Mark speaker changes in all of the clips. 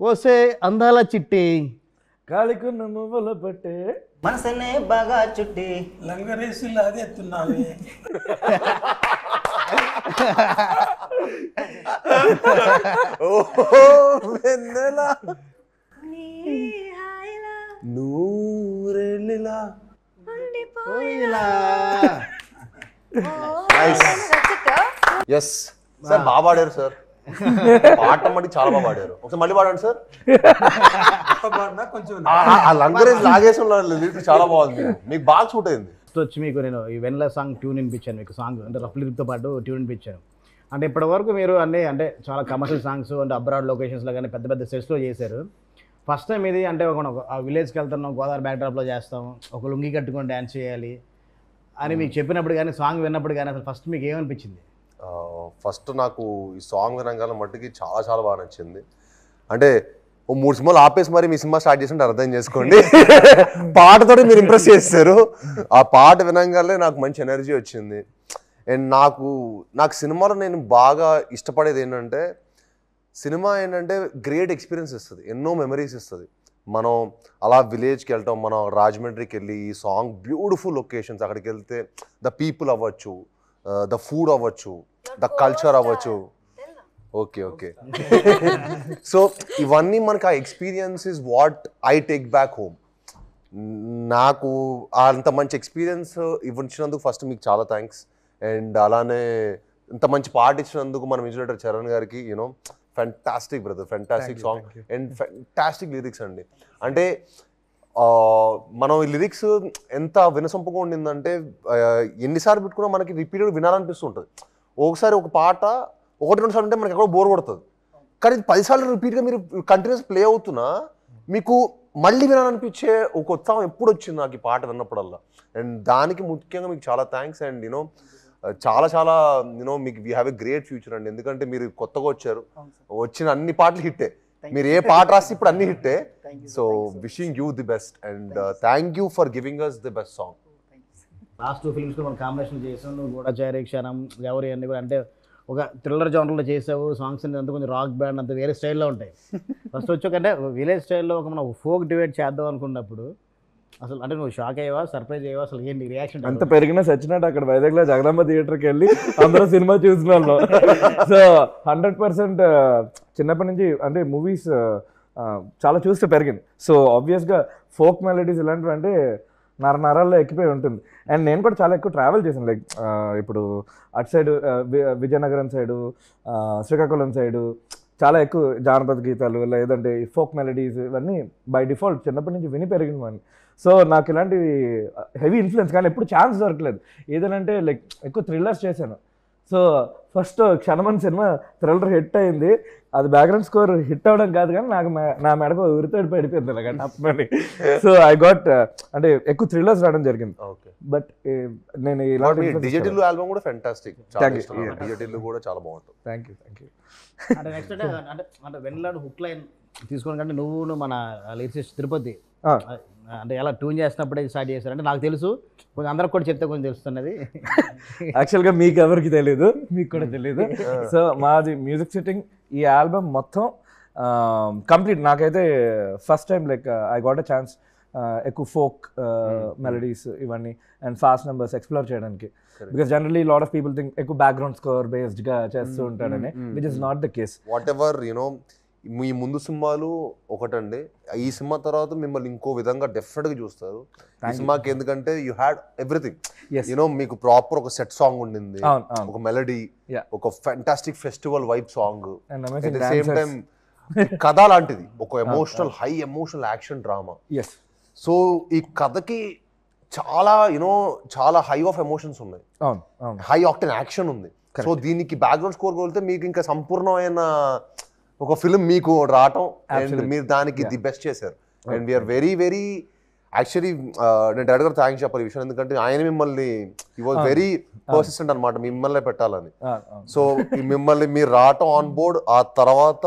Speaker 1: ఓసే అందాల చిట్టి
Speaker 2: కాలికున్న మువ్వల పట్టే
Speaker 3: మనసనే బాగా చుట్టి
Speaker 4: లంగరేసి లాగెత్తున్నావే.
Speaker 2: వెన్నెల నూరెళ్ళిలా.
Speaker 5: ఎస్ సార్, బాగా పాడారు సార్. పాట మట్టి చాలా బాగా పాడారు. ఒకసారి మళ్ళీ పాడండి సార్.
Speaker 4: కొంచెం
Speaker 5: ఆ లంగరేజ్ లాగేసిన లిరిక్ చాలా బాగుంది, మీకు బాగా సూట్ అయింది.
Speaker 1: వచ్చి మీకు నేను ఈ వెన్నెల సాంగ్ ట్యూన్ వినిపించాను, మీకు సాంగ్ అంటే రఫ్ లిరిక్తో పాటు ట్యూన్ వినిపించాను. అంటే ఇప్పటివరకు మీరు అన్నీ అంటే చాలా కమర్షియల్ సాంగ్స్ అంటే అబ్రాడ్ లొకేషన్స్లో కానీ పెద్ద పెద్ద సెట్స్లో చేశారు. ఫస్ట్ టైం ఇది అంటే ఒక విలేజ్కి వెళ్తున్నాం, గోదావరి బ్యాక్డ్రాప్లో చేస్తాం, ఒక లుంగి కట్టుకొని డ్యాన్స్ చేయాలి అని మీకు చెప్పినప్పుడు కానీ సాంగ్ విన్నప్పుడు కానీ అసలు ఫస్ట్ మీకు ఏమనిపించింది?
Speaker 5: ఫస్ట్ నాకు ఈ సాంగ్ వినగానే మట్టుకి చాలా చాలా బాగా నచ్చింది. అంటే ఓ 3 సినిమాలు ఆపేసి మరి మీ సినిమా స్టార్ట్ చేసి అర్థం చేసుకోండి. పాటతో మీరు ఇంప్రెస్ చేస్తారు. ఆ పాట వినగానే నాకు మంచి ఎనర్జీ వచ్చింది. అండ్ నాకు సినిమాలో నేను బాగా ఇష్టపడేది ఏంటంటే, సినిమా ఏంటంటే గ్రేట్ ఎక్స్పీరియన్స్ ఇస్తుంది, ఎన్నో మెమరీస్ ఇస్తుంది. మనం అలా విలేజ్కి వెళ్తాం, మనం రాజమండ్రికి వెళ్ళి ఈ సాంగ్ బ్యూటిఫుల్ లొకేషన్స్, అక్కడికి వెళ్తే ద పీపుల్ అవ్వచ్చు, ద ఫుడ్ అవ్వచ్చు, ద కల్చర్ అవ్వచ్చు. ఓకే ఓకే సో ఇవన్నీ మనకి ఆ experience is what I take back home. నాకు అంత మంచి ఎక్స్పీరియన్స్ ఇవ్వచ్చినందుకు ఫస్ట్ మీకు చాలా థ్యాంక్స్. అండ్ అలానే ఇంత మంచి పాట ఇచ్చినందుకు మన మ్యూజిక్ డైరెక్టర్ చరణ్ గారికి you know fantastic brother, fantastic song and fantastic lyrics అండి. అంటే మనం ఈ లిరిక్స్ ఎంత వినసొంపుగా ఉండిందంటే ఎన్నిసార్లు పెట్టుకున్నా మనకి రిపీటెడ్ వినాలనిపిస్తుంటుంది. ఒకసారి ఒక పాట 1-2 సార్లు ఉంటే మనకి ఎక్కడో బోర్ కొడుతుంది, కానీ 10 సార్లు రిపీట్గా మీరు కంటిన్యూస్ ప్లే అవుతున్నా మీకు మళ్ళీ వినాలనిపించే ఒక ఉత్సాహం ఎప్పుడు వచ్చింది నాకు ఈ పాట విన్నప్పుడల్లా. అండ్ దానికి ముఖ్యంగా మీకు చాలా థ్యాంక్స్. అండ్ యూనో చాలా చాలా యూనో మీకు we have a great future అండి. ఎందుకంటే మీరు కొత్తగా వచ్చారు, వచ్చిన అన్ని పాటలు హిట్టే, మీరు ఏ పాట రాసి ఇప్పుడు అన్ని హిట్టే. So wishing you the best and thank you for giving us the best song.
Speaker 1: Last 2 ఫిల్మ్స్లో మనం కాంబినేషన్ చేసాం, నువ్వు కూడా చేరే క్షణం ఎవరి అన్నీ కూడా అంటే ఒక థ్రిల్లర్ జోనర్లో చేసావు. సాంగ్స్ అంతా కొంచెం రాక్ బ్యాండ్ అంత వేరే స్టైల్లో ఉంటాయి. ఫస్ట్ వచ్చాకంటే విలేజ్ స్టైల్లో ఒక మనం ఫోక్ డిబేట్ చేద్దాం అనుకున్నప్పుడు అసలు అంటే నువ్వు షాక్ అయ్యావా, సర్ప్రైజ్ అయ్యావా, అసలు ఏంటి రియాక్షన్?
Speaker 2: అంత పెరిగిన సచ్చినట్టు అక్కడ వైజాగ్లో జగదాంబ థియేటర్కి వెళ్ళి అందరూ సినిమా చూసిన వాళ్ళు. సో 100% చిన్నప్పటి నుంచి అంటే మూవీస్ చాలా చూస్తే పెరిగింది. సో ఆబ్వియస్గా ఫోక్ మెలడీస్ ఇలాంటివి అంటే నరాల్లో ఎక్కిపోయి ఉంటుంది. అండ్ నేను కూడా చాలా ఎక్కువ ట్రావెల్ చేశాను. లైక్ ఇప్పుడు అటు side Vizianagaram side, Srikakulam side చాలా ఎక్కువ జానపద గీతాలు లేదంటే ఫోక్ మెలడీస్ ఇవన్నీ బై డిఫాల్ట్ చిన్నప్పటి నుంచి విని పెరిగినవాడిని. సో నాకు ఇలాంటివి హెవీ ఇన్ఫ్లుయెన్స్, కానీ ఎప్పుడు ఛాన్స్ దొరకలేదు. ఏదనంటే లైక్ ఎక్కువ థ్రిల్లర్స్ చేశాను. సో ఫస్ట్ క్షణమన్ సినిమా థ్రిల్లర్ హిట్ అయింది. అది బ్యాక్గ్రౌండ్ స్కోర్ హిట్ అవ్వడం కాదు, కానీ నాకు నా మెడకు ఉరితోడి పడిపోయింది అలాగ టప్పని. సో ఐ గాట్ అంటే ఎక్కువ థ్రిల్లర్స్ రావడం జరిగింది. బట్ నేను ఇలాంటి
Speaker 5: డిజిటల్ ఆల్బమ్ కూడా ఫ్యాంటాస్టిక్, డిజిటల్ కూడా చాలా బాగుంటుంది.
Speaker 2: Thank you.
Speaker 1: అంటే నెక్స్ట్ అంటే వెన్నెల హుక్ లైన్ తీసుకోవడం కంటే నువ్వు మన లిరిసిస్ట్ తిరుపతి అంటే ఎలా ట్యూన్ చేసినప్పుడే స్టార్ట్ చేశారు అంటే నాకు తెలుసు, కొంచెం అందరికి కూడా చెప్తే కొంచెం తెలుస్తున్నది.
Speaker 2: యాక్చువల్గా మీకు ఎవరికి తెలియదు, మీకు కూడా తెలియదు. సో మాది మ్యూజిక్ సిట్టింగ్ ఈ ఆల్బమ్ మొత్తం కంప్లీట్ నాకైతే first time like I got a chance ఎక్కువ ఫోక్ మెలడీస్ ఇవన్నీ అండ్ ఫాస్ట్ నెంబర్స్ ఎక్స్ప్లోర్ చేయడానికి. Because generally lot of people think ఎక్కువ బ్యాక్గ్రౌండ్ స్కోర్ బేస్డ్గా చేస్తూ ఉంటాడని, which is not the case.
Speaker 5: Whatever you know మీ ముందు సినిమాలు ఒకటండి, ఈ సినిమా తర్వాత మిమ్మల్ని ఇంకో విధంగా డెఫినెట్గా చూస్తారు ఈ సినిమాకి. ఎందుకంటే యూ హ్యాడ్ ఎవ్రీథింగ్, యూనో మీకు ప్రాపర్ ఒక సెట్ సాంగ్ ఉండింది, ఒక మెలడీ, ఒక fantastic festival vibe song, at the same time కథ లాంటిది, ఒక emotional high emotional action drama. So ఈ కథకి చాలా యూనో చాలా హై ఆఫ్ ఎమోషన్స్ ఉన్నాయి, హై ఆక్టెన్ యాక్షన్ ఉంది. సో దీనికి బ్యాక్గ్రౌండ్ స్కోర్ కోల్తే మీకు ఇంకా సంపూర్ణమైన ఒక ఫిల్మ్ మీకు రావటం అండ్ మీరు దానికి ది బెస్ట్ చేశారు. And we are very very actually నేను డైరెక్టర్ థ్యాంక్స్ చెప్పాలి ఈ విషయం, ఎందుకంటే ఆయన మిమ్మల్ని ఈ వాజ్ వెరీ పర్సిస్టెంట్ అనమాట మిమ్మల్ని పెట్టాలని. సో మిమ్మల్ని మీరు రావటం ఆన్ బోర్డ్, ఆ తర్వాత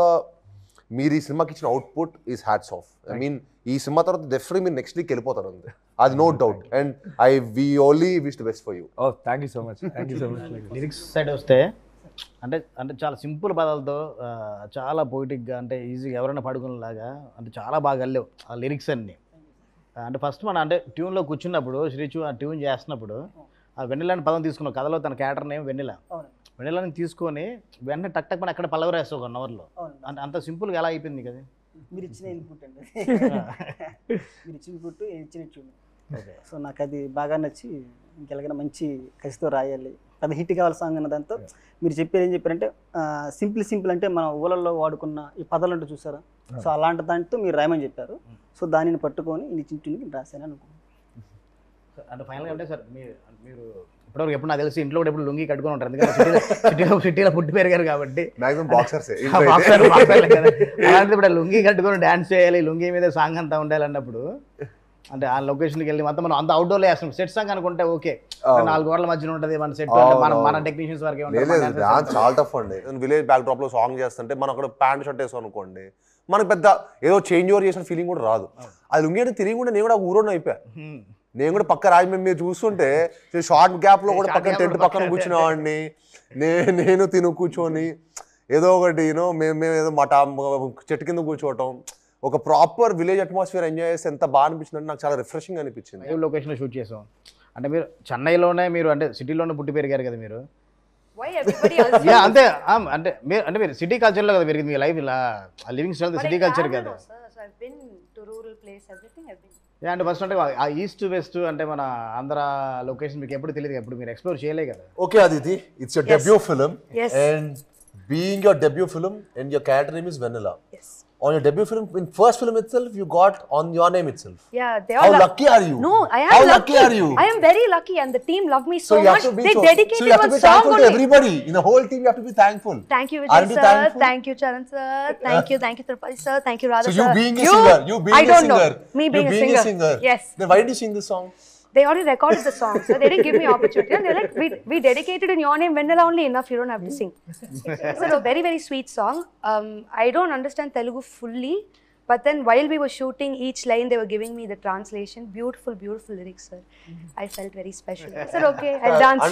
Speaker 5: మీరు ఈ సినిమాకి ఇచ్చిన output is hats off. I mean ఈ సినిమా తర్వాత డెఫినెట్లీ మీరు నెక్స్ట్ లీక్ వెళ్ళిపోతారు అంతే, అది no doubt. And we only wish the best for you.
Speaker 2: Thank you so much.
Speaker 1: Lyrics side వస్తే అంటే అంటే చాలా సింపుల్ పదాలతో చాలా పొయిటిక్గా అంటే ఈజీగా ఎవరైనా పాడుకునేలాగా అంటే చాలా బాగా వెళ్ళావు ఆ లిరిక్స్ అన్నీ. అంటే ఫస్ట్ మన అంటే ట్యూన్లో కూర్చున్నప్పుడు శ్రీచు ఆ ట్యూన్ చేస్తున్నప్పుడు ఆ వెన్నెలని పదం తీసుకున్నావు కథలో తన క్యారెక్టర్ నేమ్ వెన్నెల. వెన్నెలని తీసుకొని వెంటనే టక్ టక్ మన అక్కడ పల్లవి రాస్తావు 1 అవర్లో. అంటే అంత సింపుల్గా ఎలా అయిపోయింది కదా?
Speaker 6: మీరు ఇచ్చిన ఇన్పుట్ అండి. మీరు ఇచ్చిన ఇన్పుట్ ఇచ్చిన ట్యూన్. సో నాకు అది బాగా నచ్చి ఇంకెలాగైనా మంచి కసితో రాయాలి, పెద్ద హిట్ కావాలి సాంగ్ అన్న దాంతో మీరు చెప్పారు. ఏం చెప్పారంటే సింపుల్ అంటే మన ఊళ్ళల్లో వాడుకున్న ఈ పదాలు అంటూ చూసారా, సో అలాంటి దాంతో మీరు రాయమని చెప్పారు. సో దానిని పట్టుకొని ఇచ్చిన ట్యూన్కి రాశాను అనుకున్నాను.
Speaker 1: అంటే ఫైనల్గా అంటే సార్ మీరు ఇప్పటివరకు ఎప్పుడు నాకు తెలిసి ఇంట్లో కూడా ఎప్పుడు లుంగి కట్టుకొని ఉంటారు, ఎందుకంటే సిటీలో పుట్టి పెరిగారు కాబట్టి. అలాంటి ఇప్పుడు లుంగి కట్టుకొని డ్యాన్స్ చేయాలి, లుంగి మీద సాంగ్ అంతా ఉండాలి అన్నప్పుడు అంటే ఆ లొకేషన్కి వెళ్ళి మొత్తం మనం అంత అవుట్డోర్లో వేస్తాం. సెట్ సాంగ్ అనుకుంటే ఓకే, 4 గోడల మధ్యన ఉంటుంది మన సెట్, మన టెక్నీషియన్స్ వరకే ఉంటుంది.
Speaker 5: చాలా టఫ్ అండి. విలేజ్ బ్యాక్ డ్రాప్ లో సాంగ్ చేస్తుంటే మనం అక్కడ ప్యాంట్ షర్ట్ వేసాం అనుకోండి, మనకు పెద్ద ఏదో చేంజ్ ఓవర్ చేసిన ఫీలింగ్ కూడా రాదు. అది లుంగి అంటే తిరిగి కూడా నేను కూడా ఊరోని అయిపోయా. నేను కూడా పక్క రాజమండ్రి మీరు చూస్తుంటే షార్ట్ గ్యాప్ లో కూడా పక్కన టెంట్ పక్కన కూర్చునేవాడిని. నేను తిను కూర్చొని ఏదో ఒకటి మేము ఏదో చెట్టు కింద కూర్చోవటం, ఒక ప్రాపర్ విలేజ్ అట్మాస్ఫియర్ ఎంజాయ్ చేస్తే ఎంత బాగా అనిపించింది అంటే నాకు చాలా రిఫ్రెషింగ్ అనిపించింది.
Speaker 1: లైవ్ లొకేషన్లో షూట్ చేసాం అంటే మీరు చెన్నైలోనే మీరు అంటే సిటీలోనే పుట్టి పెరిగారు కదా మీరు. అంతే అంటే మీరు సిటీ కల్చర్లో కదా పెరిగింది మీ లైఫ్, ఇలా లివింగ్ స్టైల్ సిటీ కల్చర్ కదా. అంటే ఫస్ట్ అంటే ఆ ఈస్ట్ వెస్ట్ అంటే మన ఆంధ్ర లొకేషన్ మీకు ఎప్పుడు తెలియదు, ఎప్పుడు మీరు ఎక్స్ప్లోర్ చేయలే కదా.
Speaker 5: Okay Aditi, it's your debut film and being your debut film and your character name is Vennela. On your debut film, in first film itself, you got on your name itself.
Speaker 7: Yeah, they
Speaker 5: are. How lucky are you?
Speaker 7: No, I am
Speaker 5: How
Speaker 7: lucky.
Speaker 5: Are you?
Speaker 7: I am very lucky, and the team love me so much. They dedicated
Speaker 5: so you have to be
Speaker 7: song
Speaker 5: thankful
Speaker 7: only.
Speaker 5: to everybody in the whole team. You have to be thankful.
Speaker 7: Thank you, Vijay sir. Thankful? Thank you, Charan sir. Thank you, Tirupati sir. Thank you, Radha sir.
Speaker 5: So you being a singer, you being
Speaker 7: I don't
Speaker 5: a singer,
Speaker 7: know. Me being a singer. Yes.
Speaker 5: Then why did you sing this song?
Speaker 7: They already recorded the song, so they didn't give me opportunity. And they're like, we dedicated in your name, Vendala only enough. You don't have to sing. It's a very, very sweet song. I don't understand Telugu fully. But then while we were shooting each line, they were giving me the translation. Beautiful, beautiful lyrics, sir. I felt very special. I said, okay, I'll dance.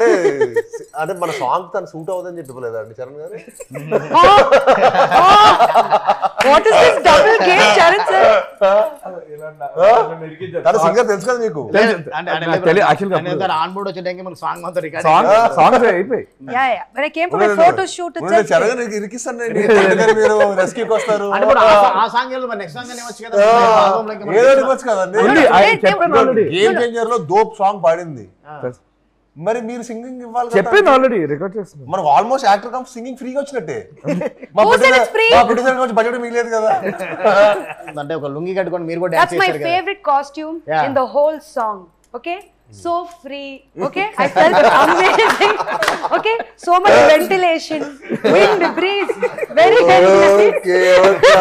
Speaker 5: అంటే మన song తను suit అవుతుందని చెప్పలేదా అండి చరణ్ గారు?
Speaker 7: What is this double game, Charan sir?
Speaker 5: తన singer తెలుసు కదా మీకు?
Speaker 1: ఆన్ బోర్డ్ వచ్చే టైంకి మనకు సాంగ్ మొత్తం రికార్డ్
Speaker 2: సాంగ్స్ అయిపోయి.
Speaker 7: Yeah. When I came for my photo shoot, it's
Speaker 5: Charan గారికి ఇరికిస్తాను మీరు రెస్క్యూకి వస్తారు.
Speaker 1: ఆ సాంగ్ నెక్స్ట్ సాంగ్ అనేవచ్చు కదా,
Speaker 5: ఏదో ఇవ్వచ్చు కదండి. గేమ్ చేంజర్ లో దోప్ సాంగ్ పాడింది, మరి మీరు సింగింగ్ ఇవ్వాలి.
Speaker 2: చెప్పింది ఆల్రెడీ రికార్డ్ చేస్తున్నాం.
Speaker 5: మనకు ఆల్మోస్ట్ యాక్టర్ కమ్ సింగింగ్ ఫ్రీగా వచ్చినట్టే. మా ప్రొడ్యూసర్ కొంచెం బడ్జెట్ మిగిలేదు కదా.
Speaker 1: అంటే ఒక లుంగి కట్టుకొని మీరు కూడా డాన్స్
Speaker 7: చేశారు. That's my favorite costume in the whole song. Okay, so free. Okay, I felt amazing. Okay, so much ventilation, wind, breeze, very nice.
Speaker 5: Okay,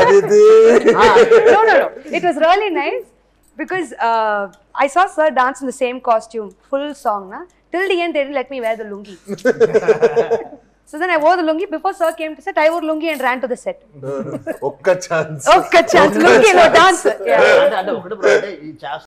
Speaker 5: Aditi.
Speaker 7: No. It was really nice because I saw sir dance in the same costume, full song, na. Till the end, they didn't let me wear the lungi. So then I wore the lungi. Before sir came to set, I wore lungi and ran to the set.
Speaker 5: Okka chance.
Speaker 7: Lungi lo dance. Yeah.